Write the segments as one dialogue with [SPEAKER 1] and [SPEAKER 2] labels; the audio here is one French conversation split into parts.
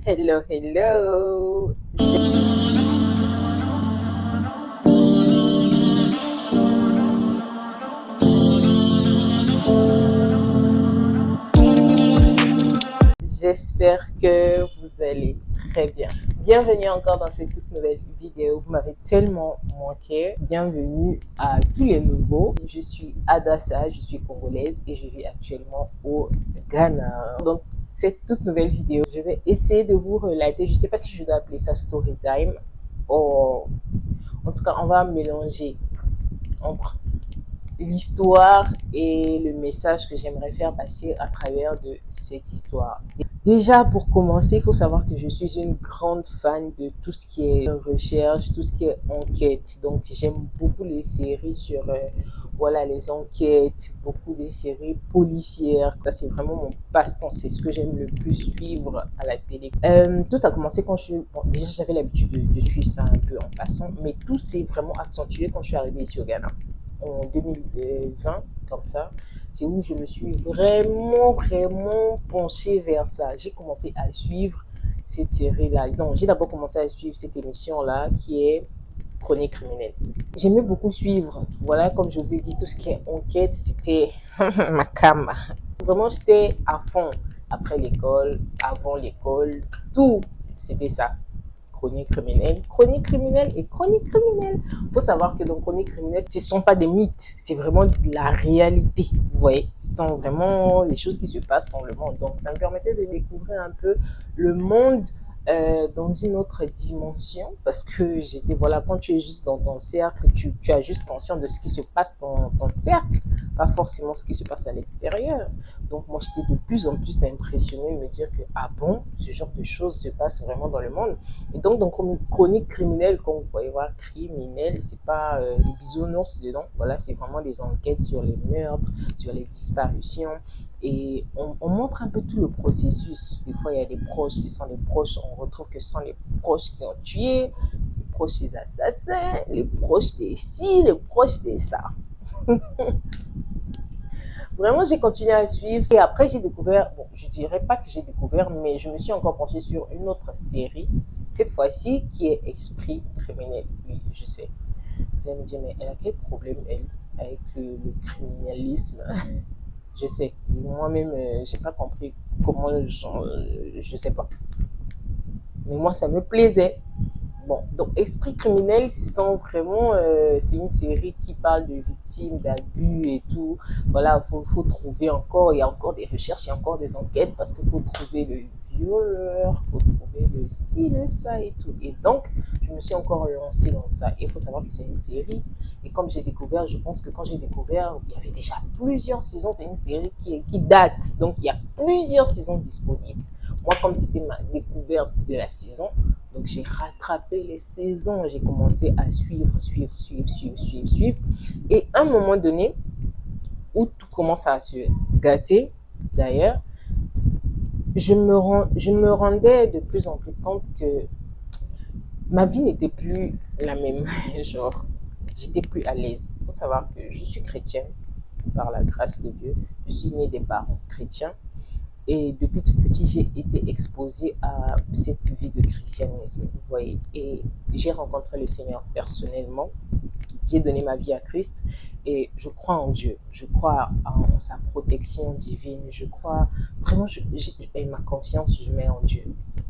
[SPEAKER 1] Hello, hello. J'espère que vous allez très bien. Bienvenue encore dans cette toute nouvelle vidéo. Vous m'avez tellement manqué. Bienvenue à tous les nouveaux. Je suis Adassa, je suis congolaise et je vis actuellement au Ghana. Donc, cette toute nouvelle vidéo, je vais essayer de vous relater. Je ne sais pas si je dois appeler ça story time. Ou en tout cas, on va mélanger entre l'histoire et le message que j'aimerais faire passer à travers de cette histoire. Déjà, pour commencer, il faut savoir que je suis une grande fan de tout ce qui est recherche, tout ce qui est enquête. Donc, j'aime beaucoup les séries sur voilà, les enquêtes, beaucoup des séries policières. Ça, c'est vraiment mon passe-temps. C'est ce que j'aime le plus suivre à la télé. Tout a commencé quand bon, déjà, j'avais l'habitude de suivre ça un peu en passant, mais tout s'est vraiment accentué quand je suis arrivée ici au Ghana en 2020, comme ça. C'est où je me suis vraiment penchée vers ça. J'ai commencé à suivre cette série-là. Non, j'ai d'abord commencé à suivre cette émission-là qui est Chronique criminelle. J'aimais beaucoup suivre. Voilà, comme je vous ai dit, tout ce qui est enquête, c'était ma cam. Vraiment, j'étais à fond. Après l'école, avant l'école, tout, c'était ça. Chronique criminelle et chronique criminelle. Il faut savoir que dans chronique criminelle, ce ne sont pas des mythes, c'est vraiment de la réalité. Vous voyez, ce sont vraiment les choses qui se passent dans le monde. Donc, ça me permettait de découvrir un peu le monde dans une autre dimension parce que j'étais, voilà, quand tu es juste dans ton cercle, tu as juste conscience de ce qui se passe dans ton cercle, pas forcément ce qui se passe à l'extérieur. Donc, moi, j'étais de plus en plus impressionnée de me dire que, ah bon, ce genre de choses se passe vraiment dans le monde. Et donc, dans chronique criminelle, comme vous pouvez voir, criminel, c'est pas les bisounours dedans. Voilà, c'est vraiment des enquêtes sur les meurtres, sur les disparitions. Et on montre un peu tout le processus. Des fois, il y a des proches, ce sont les proches, on retrouve que ce sont les proches qui ont tué, les proches des assassins, les proches des ci, les proches des ça. Vraiment, j'ai continué à suivre. Et après, j'ai découvert, bon, je dirais pas que j'ai découvert, mais je me suis encore penchée sur une autre série, cette fois-ci, qui est Esprit criminel. Oui, je sais. Vous allez me dire, mais elle a quel problème, elle, avec le criminalisme? Je sais. Moi-même, j'ai pas compris comment, je sais pas. Mais moi, ça me plaisait. Bon, donc Esprit criminel, c'est une série qui parle de victimes d'abus et tout. Voilà, faut trouver encore, il y a encore des recherches, il y a encore des enquêtes parce qu'il faut trouver le violeur, faut trouver le ci, le ça et tout. Et donc, je me suis encore lancée dans ça. Et il faut savoir que c'est une série. Et comme j'ai découvert, je pense que quand j'ai découvert, il y avait déjà plusieurs saisons. C'est une série qui date. Donc, il y a plusieurs saisons disponibles. Moi, comme c'était ma découverte de la saison, donc j'ai rattrapé les saisons, j'ai commencé à suivre. Et à un moment donné, où tout commence à se gâter, d'ailleurs, je me rendais de plus en plus compte que ma vie n'était plus la même. Genre, j'étais plus à l'aise. Il faut savoir que je suis chrétienne, par la grâce de Dieu. Je suis née des parents chrétiens. Et depuis tout petit, j'ai été exposée à cette vie de christianisme, vous voyez. Et j'ai rencontré le Seigneur personnellement. J'ai donné ma vie à Christ et je crois en Dieu. Je crois en sa protection divine. Je crois vraiment, et ma confiance, je mets en Dieu.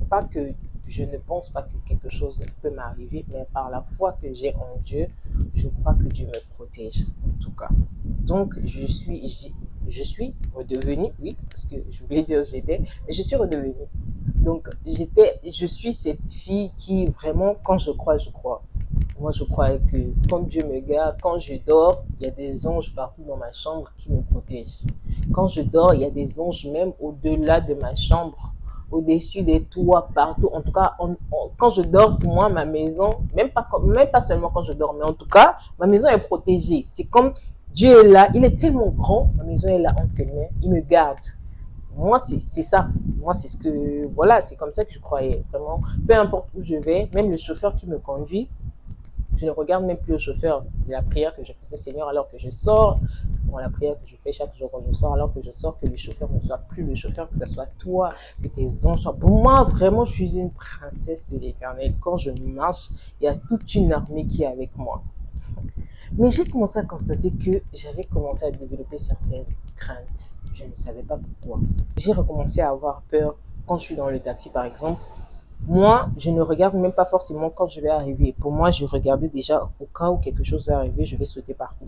[SPEAKER 1] Pas que je ne pense pas que quelque chose peut m'arriver, mais par la foi que j'ai en Dieu, je crois que Dieu me protège, en tout cas. Donc, je suis redevenue, oui, parce que je voulais dire j'étais, mais je suis redevenue. Donc, je suis cette fille qui vraiment, quand je crois, je crois. Moi, je crois que quand Dieu me garde, quand je dors, il y a des anges partout dans ma chambre qui me protègent. Quand je dors, il y a des anges même au-delà de ma chambre, au-dessus des toits, partout. En tout cas, quand je dors, pour moi, ma maison, même pas seulement quand je dors, mais en tout cas, ma maison est protégée. C'est comme Dieu est là, il est tellement grand, ma maison est là entre ses mains, il me garde. Moi, c'est ça. Moi, c'est ce que, voilà, c'est comme ça que je croyais, vraiment. Peu importe où je vais, même le chauffeur qui me conduit, Je ne regarde même plus au chauffeur la prière que je faisais, Seigneur, alors que je sors. Bon, la prière que je fais chaque jour quand je sors, alors que je sors, que le chauffeur ne soit plus le chauffeur, que ce soit toi, que tes anges soient. Pour moi, vraiment, je suis une princesse de l'Éternel. Quand je marche, il y a toute une armée qui est avec moi. Mais j'ai commencé à constater que j'avais commencé à développer certaines craintes. Je ne savais pas pourquoi. J'ai recommencé à avoir peur quand je suis dans le taxi, par exemple. Moi, je ne regarde même pas forcément quand je vais arriver. Pour moi, je regardais déjà au cas où quelque chose va arriver, je vais sauter par où?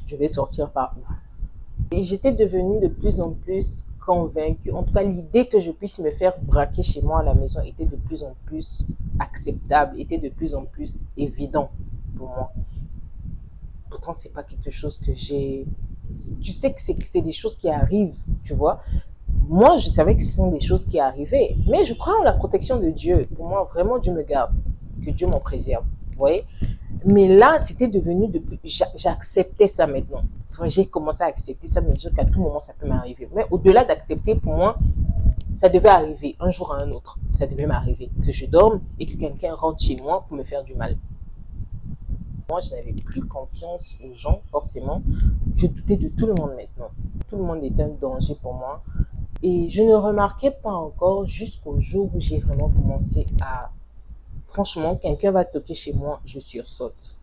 [SPEAKER 1] Je vais sortir par où? Et j'étais devenue de plus en plus convaincue. En tout cas, l'idée que je puisse me faire braquer chez moi à la maison était de plus en plus acceptable, était de plus en plus évident pour moi. Pourtant, c'est pas quelque chose que j'ai. Tu sais que c'est des choses qui arrivent, tu vois. Moi, je savais que ce sont des choses qui arrivaient, mais je crois en la protection de Dieu. Pour moi, vraiment, Dieu me garde, que Dieu m'en préserve. Vous voyez? Mais là, c'était devenu de plus. J'acceptais ça maintenant. Enfin, j'ai commencé à accepter ça, me dire qu'à tout moment, ça peut m'arriver. Mais au-delà d'accepter, pour moi, ça devait arriver un jour à un autre. Ça devait m'arriver. Que je dorme et que quelqu'un rentre chez moi pour me faire du mal. Moi, je n'avais plus confiance aux gens, forcément. Je doutais de tout le monde maintenant. Tout le monde était un danger pour moi. Et je ne remarquais pas encore jusqu'au jour où j'ai vraiment commencé à... Franchement, quelqu'un va toquer chez moi, je sursaute.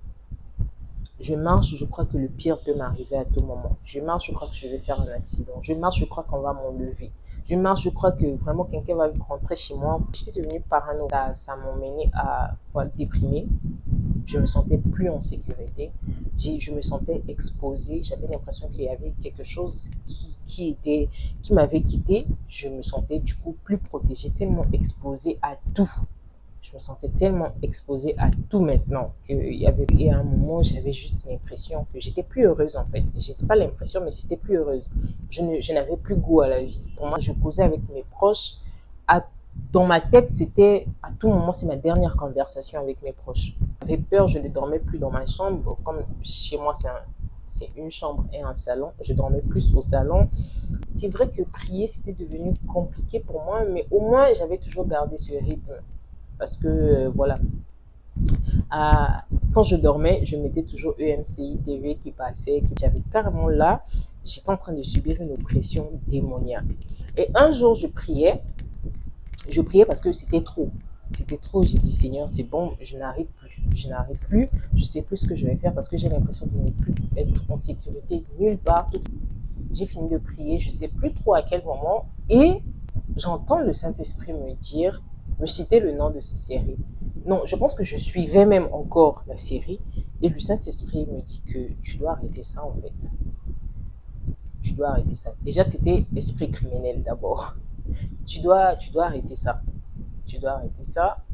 [SPEAKER 1] Je marche, je crois que le pire peut m'arriver à tout moment. Je marche, je crois que je vais faire un accident. Je marche, je crois qu'on va m'enlever. Je marche, je crois que vraiment quelqu'un va rentrer chez moi. J'étais devenue parano. Ça m'a mené à déprimer. Je me sentais plus en sécurité. Je me sentais exposée. J'avais l'impression qu'il y avait quelque chose qui m'avait quitté. Je me sentais du coup plus protégée, tellement exposée à tout. Je me sentais tellement exposée à tout maintenant et à un moment, j'avais juste l'impression que j'étais plus heureuse en fait. J'étais pas l'impression, mais j'étais plus heureuse. Je n'avais plus goût à la vie. Pour moi, je causais avec mes proches. À, dans ma tête, c'était à tout moment, c'est ma dernière conversation avec mes proches. J'avais peur, je ne dormais plus dans ma chambre. Comme chez moi, c'est une chambre et un salon. Je dormais plus au salon. C'est vrai que prier, c'était devenu compliqué pour moi, mais au moins, j'avais toujours gardé ce rythme. Parce que, voilà, quand je dormais, je mettais toujours EMCI TV qui passait, que j'avais carrément là, j'étais en train de subir une oppression démoniaque. Et un jour, je priais parce que c'était trop. C'était trop, j'ai dit Seigneur, c'est bon, je n'arrive plus, je sais plus ce que je vais faire parce que j'ai l'impression de ne plus être en sécurité nulle part. J'ai fini de prier, je sais plus trop à quel moment, et j'entends le Saint-Esprit me citer le nom de ces séries. Non, je pense que je suivais même encore la série, et le Saint-Esprit me dit que tu dois arrêter ça en fait. Tu dois arrêter ça. Déjà, c'était esprit criminel d'abord. Tu dois arrêter ça. Tu dois arrêter ça.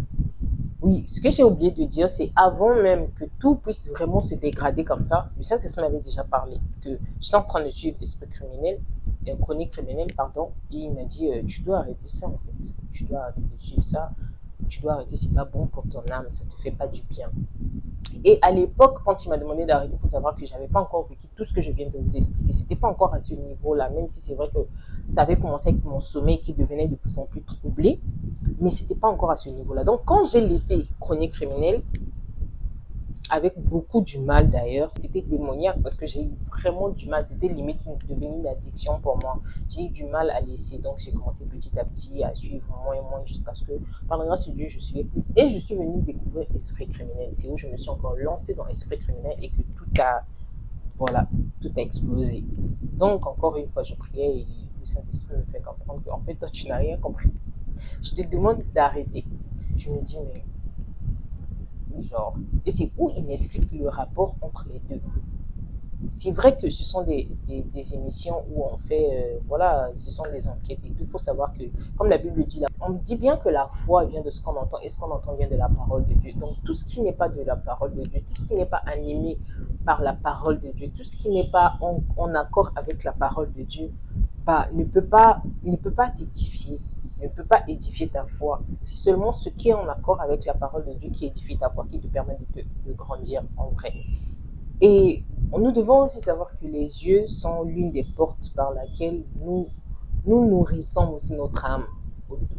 [SPEAKER 1] Oui, ce que j'ai oublié de dire, c'est avant même que tout puisse vraiment se dégrader comme ça, le Saint-Esprit m'avait déjà parlé que j'étais en train de suivre esprit criminel, chronique criminelle, pardon, et il m'a dit tu dois arrêter ça en fait. Tu dois arrêter de suivre ça. Tu dois arrêter, c'est pas bon pour ton âme, ça te fait pas du bien. Et à l'époque, quand il m'a demandé d'arrêter, il faut savoir que je n'avais pas encore vécu tout ce que je viens de vous expliquer. C'était pas encore à ce niveau-là, même si c'est vrai que ça avait commencé avec mon sommeil qui devenait de plus en plus troublé, mais c'était pas encore à ce niveau-là. Donc, quand j'ai laissé Chronique criminelle, avec beaucoup du mal d'ailleurs, c'était démoniaque parce que j'ai eu vraiment du mal, c'était limite devenu une addiction pour moi. J'ai eu du mal à laisser, donc j'ai commencé petit à petit à suivre moins et moins jusqu'à ce que, par la grâce de Dieu, je ne suivais plus. Et je suis venue découvrir Esprit criminel. C'est où je me suis encore lancée dans Esprit criminel et que voilà, tout a explosé. Donc, encore une fois, je priais et le Saint-Esprit me fait comprendre qu'en fait, toi, tu n'as rien compris. Je te demande d'arrêter. Je me dis, mais genre, et c'est où il m'explique le rapport entre les deux. C'est vrai que ce sont des émissions où on fait, voilà, ce sont des enquêtes et tout. Il faut savoir que, comme la Bible dit, on dit bien que la foi vient de ce qu'on entend et ce qu'on entend vient de la parole de Dieu. Donc, tout ce qui n'est pas de la parole de Dieu, tout ce qui n'est pas animé par la parole de Dieu, tout ce qui n'est pas en accord avec la parole de Dieu, bah, ne peut pas t'édifier, ne peut pas édifier ta foi. C'est seulement ce qui est en accord avec la parole de Dieu qui édifie ta foi, qui te permet de grandir en vrai. Et nous devons aussi savoir que les yeux sont l'une des portes par laquelle nous nourrissons aussi notre âme.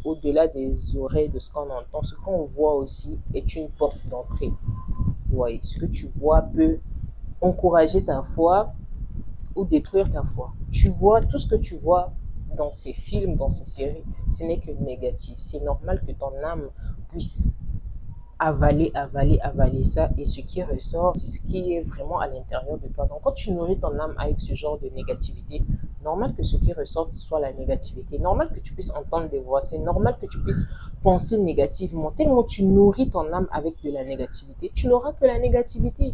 [SPEAKER 1] Au-delà des oreilles, de ce qu'on entend, ce qu'on voit aussi est une porte d'entrée. Ouais, ce que tu vois peut encourager ta foi ou détruire ta foi. Tu vois, tout ce que tu vois dans ces films, dans ces séries, ce n'est que négatif. C'est normal que ton âme puisse avaler ça. Et ce qui ressort, c'est ce qui est vraiment à l'intérieur de toi. Donc, quand tu nourris ton âme avec ce genre de négativité, normal que ce qui ressorte soit la négativité. Normal que tu puisses entendre des voix. C'est normal que tu puisses penser négativement. Tellement tu nourris ton âme avec de la négativité, tu n'auras que la négativité.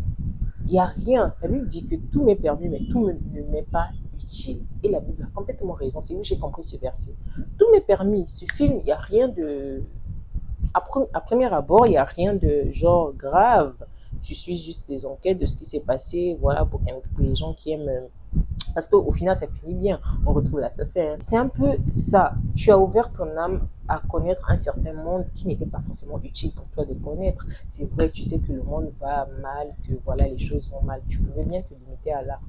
[SPEAKER 1] Il n'y a rien. La Bible dit que tout m'est permis, mais tout ne m'est pas utile. Et la Bible a complètement raison. C'est où j'ai compris ce verset. Tout m'est permis. Ce film, il n'y a rien de à premier abord, il n'y a rien de genre grave. Je suis juste des enquêtes de ce qui s'est passé, voilà, pour les gens qui aiment. Parce qu'au final, ça finit bien. On retrouve l'assassin. C'est un peu ça. Tu as ouvert ton âme à connaître un certain monde qui n'était pas forcément utile pour toi de connaître. C'est vrai, tu sais que le monde va mal, que voilà, les choses vont mal. Tu pouvais bien te limiter à là.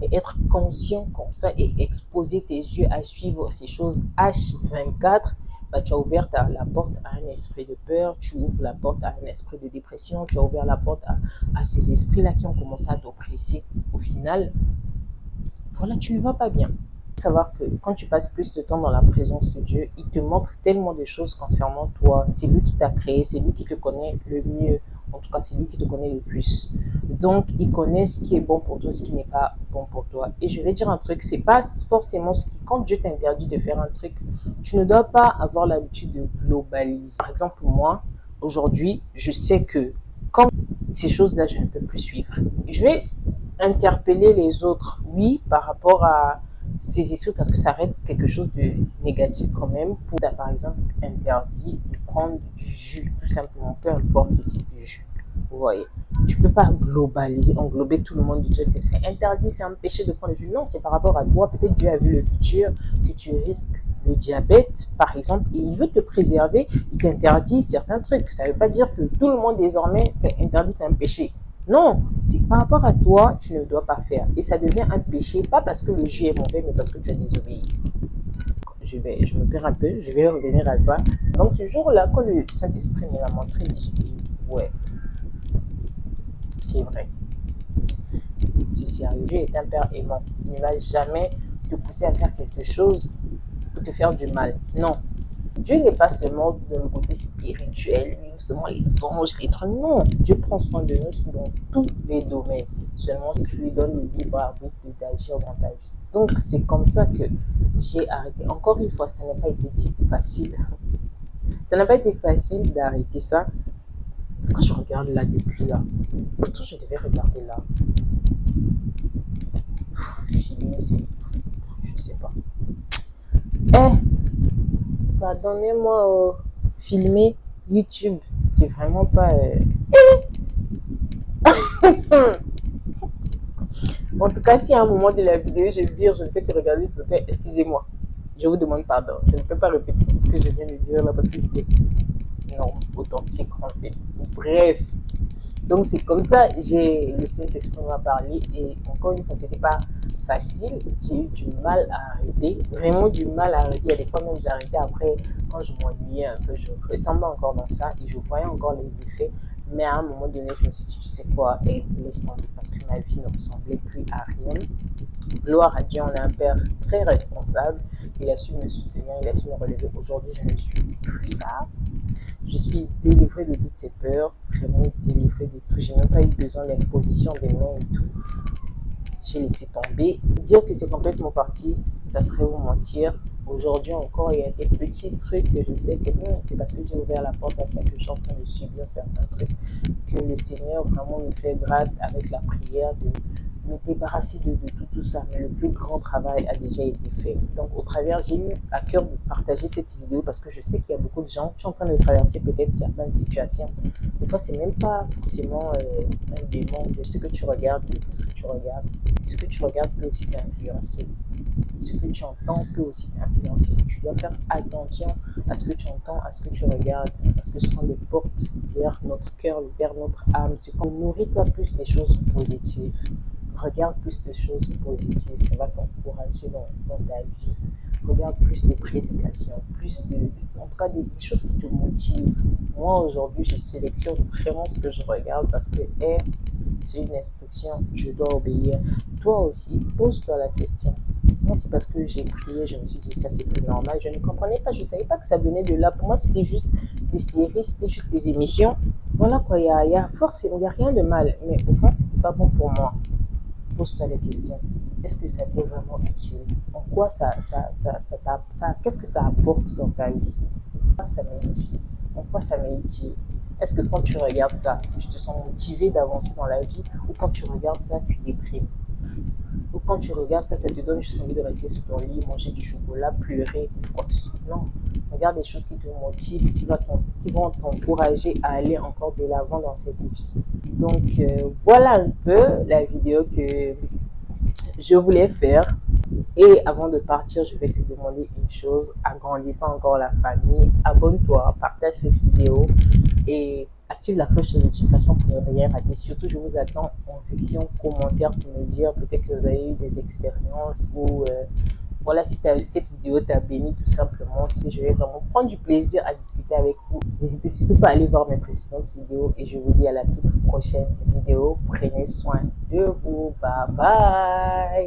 [SPEAKER 1] Mais être conscient comme ça et exposer tes yeux à suivre ces choses H24, bah, tu as ouvert la porte à un esprit de peur, tu ouvres la porte à un esprit de dépression, tu as ouvert la porte à ces esprits-là qui ont commencé à t'oppresser. Au final, voilà, tu ne vas pas bien. Il faut savoir que quand tu passes plus de temps dans la présence de Dieu, il te montre tellement de choses concernant toi. C'est lui qui t'a créé, c'est lui qui te connaît le mieux. En tout cas, c'est lui qui te connaît le plus. Donc, il connaît ce qui est bon pour toi, ce qui n'est pas bon pour toi. Et je vais dire un truc, c'est pas forcément ce qui, quand Dieu t'interdit de faire un truc, tu ne dois pas avoir l'habitude de globaliser. Par exemple, moi, aujourd'hui, je sais que quand ces choses-là, je ne peux plus suivre. Je vais interpeller les autres, oui, par rapport à ces esprits, parce que ça reste quelque chose de négatif quand même. Pour, par exemple, interdit de prendre du jus, tout simplement, peu importe le type de jus. Vous voyez, tu peux pas globaliser, englober tout le monde, dire que c'est interdit, c'est un péché de prendre le jus. Non, c'est par rapport à toi. Peut-être Dieu a vu le futur, que tu risques le diabète, par exemple, et il veut te préserver, il t'interdit certains trucs. Ça ne veut pas dire que tout le monde désormais, c'est interdit, c'est un péché. Non, c'est par rapport à toi, tu ne dois pas faire. Et ça devient un péché, pas parce que le jus est mauvais, mais parce que tu as désobéi. Je me perds un peu, je vais revenir à ça. Donc ce jour-là, quand le Saint-Esprit me l'a montré, j'ai dit, ouais, c'est vrai, c'est sérieux. Dieu est un Père aimant. Il ne va jamais te pousser à faire quelque chose pour te faire du mal. Non. Dieu n'est pas seulement dans le côté spirituel, seulement les anges, les trucs. Non, Dieu prend soin de nous dans tous les domaines. Seulement si tu lui donnes le libre arbitre d'agir dans ta vie. Donc c'est comme ça que j'ai arrêté. Encore une fois, ça n'a pas été facile. Ça n'a pas été facile d'arrêter ça. Quand je regarde là depuis là, pourtant je devais regarder là. Filmer ces livres, je sais pas. Eh, pardonnez-moi, filmer YouTube, c'est vraiment pas. En tout cas, si à un moment de la vidéo, je vais dire, je ne fais que regarder ce fait, excusez-moi. Je vous demande pardon. Je ne peux pas répéter tout ce que je viens de dire là parce que c'était non authentique en fait. Bref. Donc c'est comme ça, le Saint-Esprit m'a parlé et encore une fois, c'était pas facile. J'ai eu du mal à arrêter, vraiment du mal à arrêter. Il y a des fois même j'ai arrêté après quand je m'ennuyais un peu, je retombais encore dans ça et je voyais encore les effets. Mais à un moment donné, je me suis dit, tu sais quoi, laisse tomber parce que ma vie ne ressemblait plus à rien. Gloire à Dieu, on a un père très responsable. Il a su me soutenir, il a su me relever. Aujourd'hui, je ne suis plus ça. Je suis délivrée de toutes ces peurs, vraiment délivrée de tout. J'ai même pas eu besoin d'imposition des mains et tout. J'ai laissé tomber. Dire que c'est complètement parti, ça serait vous mentir. Aujourd'hui encore, il y a des petits trucs que je sais que c'est parce que j'ai ouvert la porte à ça que je suis en train de subir certains trucs. Que le Seigneur vraiment me fait grâce avec la prière de me débarrasser de tout ça. Mais le plus grand travail a déjà été fait. Donc au travers, j'ai eu à cœur de partager cette vidéo parce que je sais qu'il y a beaucoup de gens qui sont en train de traverser peut-être certaines situations. Des fois, c'est même pas forcément un démon de ce que tu regardes, ce que tu regardes. Ce que tu regardes peut aussi t'influencer. Ce que tu entends peut aussi t'influencer. Tu dois faire attention à ce que tu entends, à ce que tu regardes, parce que ce sont des portes vers notre cœur, vers notre âme. Nourris-toi plus des choses positives. Regarde plus de choses positives, ça va t'encourager dans ta vie. Regarde plus de prédications, en tout cas des choses qui te motivent. Moi, aujourd'hui, je sélectionne vraiment ce que je regarde parce que j'ai une instruction, je dois obéir. Toi aussi, pose-toi la question. Moi, c'est parce que j'ai prié, je me suis dit ça, c'est plus normal. Je ne comprenais pas, je ne savais pas que ça venait de là. Pour moi, c'était juste des séries, c'était juste des émissions. Voilà quoi, il y a rien de mal. Mais au fond, c'était pas bon pour moi. Pose-toi les questions. Est-ce que ça t'est vraiment utile? En quoi qu'est-ce que ça apporte dans ta vie? En quoi ça m'édifie? En quoi ça m'est utile? Est-ce que quand tu regardes ça, tu te sens motivé d'avancer dans la vie ou quand tu regardes ça, tu déprimes? Ou quand tu regardes ça, ça te donne juste envie de rester sur ton lit, manger du chocolat, pleurer, quoi que ce soit. Non, regarde des choses qui te motivent, qui vont t'encourager à aller encore de l'avant dans cette vie. Donc, voilà un peu la vidéo que je voulais faire. Et avant de partir, je vais te demander une chose, agrandissant encore la famille, abonne-toi, partage cette vidéo et active la cloche de notification pour ne rien rater. Surtout, je vous attends en section commentaires pour me dire peut-être que vous avez eu des expériences ou voilà, si cette vidéo t'a béni tout simplement, si je vais vraiment prendre du plaisir à discuter avec vous. N'hésitez surtout pas à aller voir mes précédentes vidéos et je vous dis à la toute prochaine vidéo. Prenez soin de vous. Bye bye.